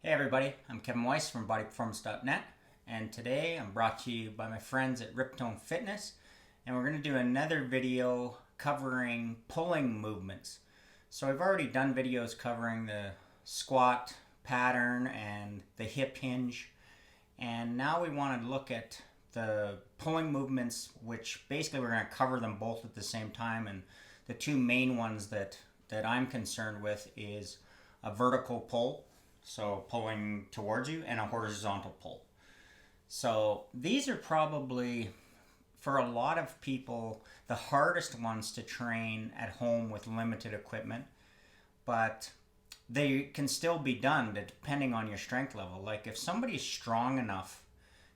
Hey everybody, I'm Kevin Weiss from bodyperformance.net, and today I'm brought to you by my friends at RipToned Fitness, and we're going to do another video covering pulling movements. So I've already done videos covering the squat pattern and the hip hinge, and now we want to look at the pulling movements, which basically we're going to cover them both at the same time. And the two main ones that I'm concerned with is a vertical pull, so pulling towards you, and a horizontal pull. So these are probably, for a lot of people, the hardest ones to train at home with limited equipment, but they can still be done depending on your strength level. Like if somebody's strong enough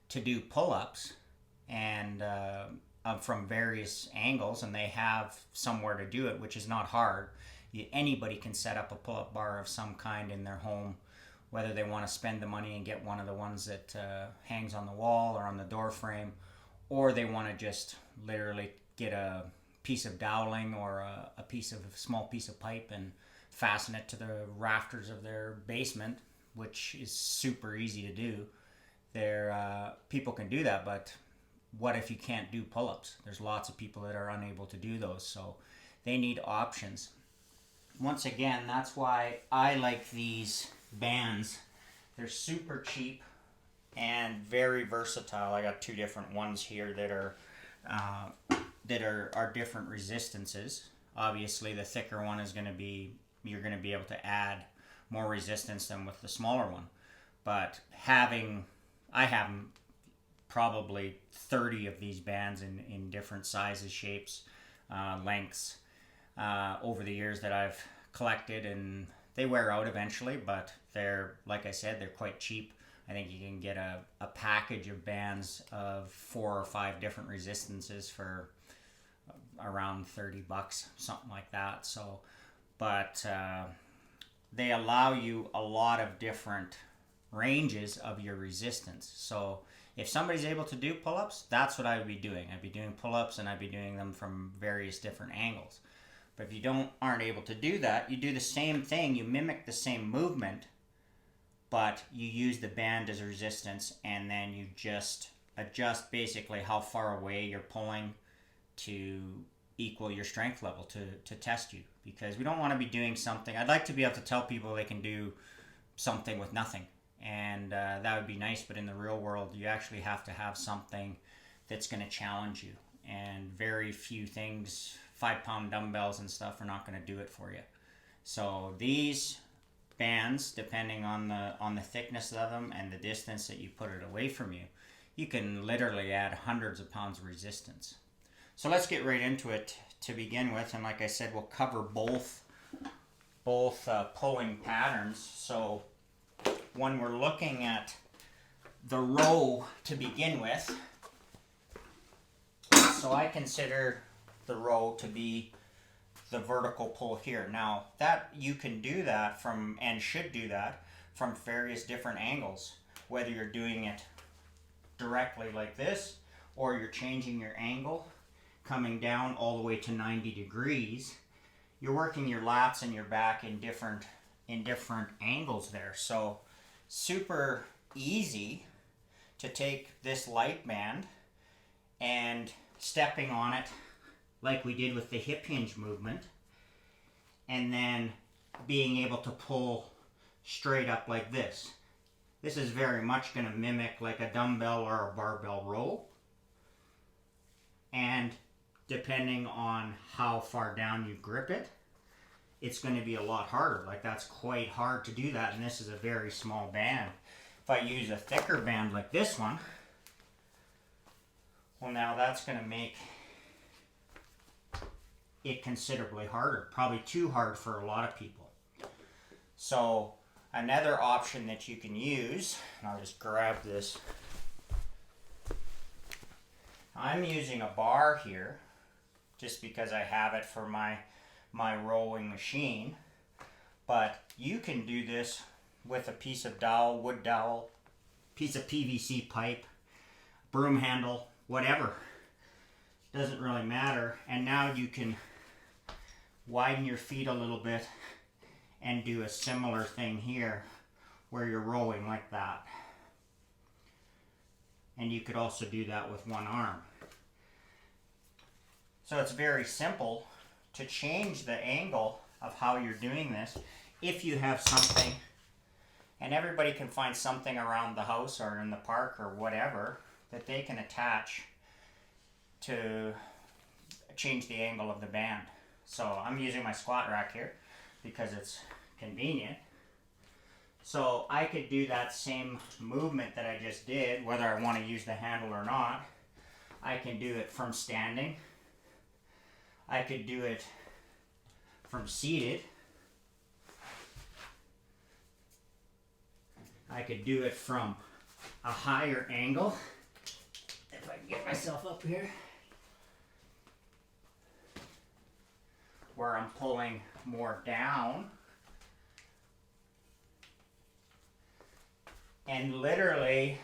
to do pull-ups and from various angles, and they have somewhere to do it, which is not hard. Anybody can set up a pull-up bar of some kind in their home, whether they want to spend the money and get one of the ones that hangs on the wall or on the door frame, or they want to just literally get a piece of doweling or a small piece of pipe and fasten it to the rafters of their basement, which is super easy to do. People can do that, but what if you can't do pull-ups? There's lots of people that are unable to do those, so they need options. Once again, that's why I like these bands. They're super cheap and very versatile. I got two different ones here that are different resistances. Obviously, the thicker one is going to be, you're going to be able to add more resistance than with the smaller one. But I have probably 30 of these bands in different sizes, shapes, lengths over the years that I've collected, and they wear out eventually, but they're, like I said, they're quite cheap. I think you can get a package of bands of 4 or 5 different resistances for around $30, something like that. So, but they allow you a lot of different ranges of your resistance. So if somebody's able to do pull-ups, that's what I would be doing. I'd be doing pull-ups, and I'd be doing them from various different angles. But if you aren't able to do that, you do the same thing. You mimic the same movement, but you use the band as resistance, and then you just adjust basically how far away you're pulling to equal your strength level to test you. Because we don't want to be doing something. I'd like to be able to tell people they can do something with nothing, and that would be nice. But in the real world, you actually have to have something that's going to challenge you, and very few things, 5-pound dumbbells and stuff, are not going to do it for you. So these bands, depending on the thickness of them and the distance that you put it away from you, you can literally add hundreds of pounds of resistance. So let's get right into it to begin with. And like I said, we'll cover both pulling patterns. So when we're looking at the row to begin with, so I consider the row to be the vertical pull here. Now that you can do that from, and should do that from, various different angles, whether you're doing it directly like this, or you're changing your angle, coming down all the way to 90 degrees. You're working your lats and your back in different angles there. So super easy to take this light band and stepping on it like we did with the hip hinge movement, and then being able to pull straight up like this. This is very much going to mimic like a dumbbell or a barbell row, and depending on how far down you grip it, it's going to be a lot harder. Like that's quite hard to do that, and this is a very small band. If I use a thicker band like this one, well, now that's going to make it considerably harder, probably too hard for a lot of people. So another option that you can use, and I'll just grab this. I'm using a bar here just because I have it for my rowing machine, but you can do this with a piece of dowel, wood dowel, piece of PVC pipe, broom handle, whatever. Doesn't really matter. And now you can widen your feet a little bit and do a similar thing here where you're rowing like that. And you could also do that with one arm. So it's very simple to change the angle of how you're doing this if you have something, and everybody can find something around the house or in the park or whatever that they can attach to change the angle of the band. So I'm using my squat rack here because it's convenient. So I could do that same movement that I just did, whether I want to use the handle or not. I can do it from standing. I could do it from seated. I could do it from a higher angle. If I can get myself up here, where I'm pulling more down. And literally,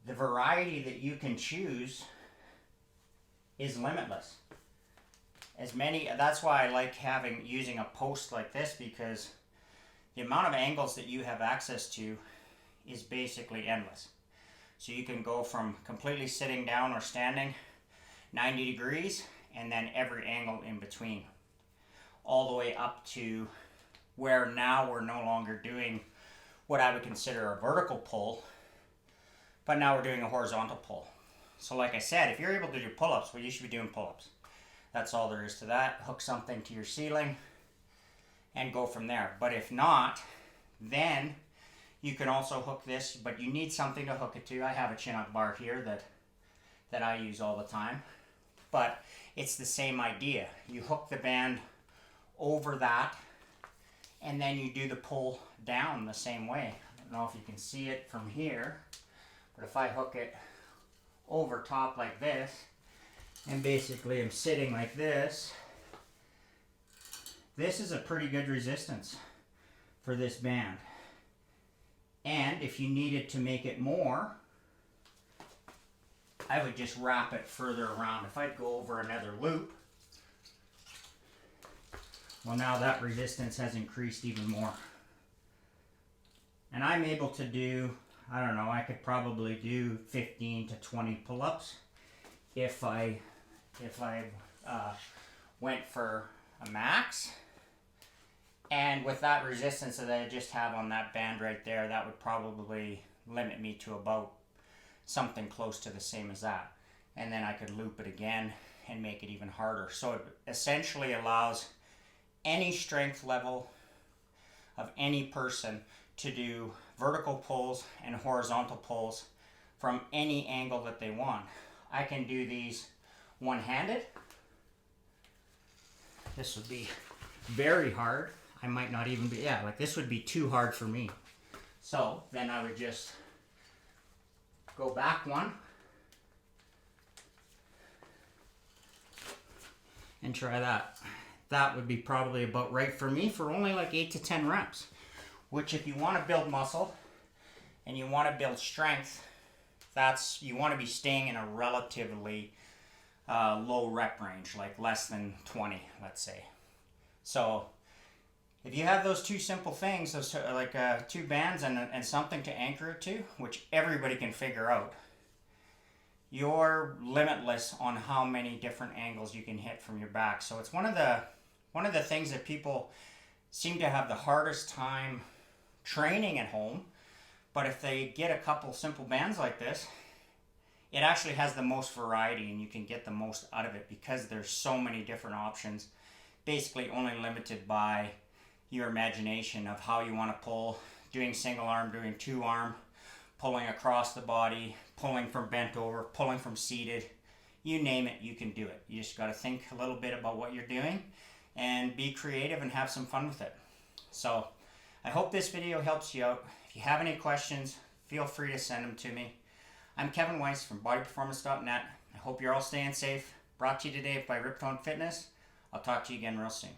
the variety that you can choose is limitless. That's why I like using a post like this, because the amount of angles that you have access to is basically endless. So you can go from completely sitting down or standing 90 degrees and then every angle in between, all the way up to where now we're no longer doing what I would consider a vertical pull, but now we're doing a horizontal pull. So like I said, if you're able to do pull-ups, well, you should be doing pull-ups. That's all there is to that. Hook something to your ceiling and go from there. But if not, then you can also hook this, but you need something to hook it to. I have a chin-up bar here that I use all the time, but it's the same idea. You hook the band over that, and then you do the pull down the same way. I don't know if you can see it from here, but if I hook it over top like this, and basically I'm sitting like this, this is a pretty good resistance for this band. And if you needed to make it more, I would just wrap it further around. If I'd go over another loop, well, now that resistance has increased even more. And I'm able to do, I don't know, I could probably do 15 to 20 pull-ups if I went for a max. And with that resistance that I just have on that band right there, that would probably limit me to about something close to the same as that. And then I could loop it again and make it even harder. So it essentially allows any strength level of any person to do vertical pulls and horizontal pulls from any angle that they want. I can do these one-handed. This would be very hard. I might not even be, like this would be too hard for me. So then I would just go back one and try that. That would be probably about right for me for only like 8 to 10 reps, which if you want to build muscle and you want to build strength, you want to be staying in a relatively low rep range, like less than 20, let's say. So if you have those two simple things, those two bands and something to anchor it to, which everybody can figure out, you're limitless on how many different angles you can hit from your back. So it's one of the things that people seem to have the hardest time training at home. But if they get a couple simple bands like this, it actually has the most variety and you can get the most out of it because there's so many different options, basically only limited by your imagination of how you want to pull, doing single arm, doing two arm, pulling across the body, pulling from bent over, pulling from seated. You name it, you can do it. You just got to think a little bit about what you're doing and be creative and have some fun with it. So I hope this video helps you out. If you have any questions, feel free to send them to me. I'm Kevin Weiss from bodyperformance.net. I hope you're all staying safe. Brought to you today by RipToned Fitness. I'll talk to you again real soon.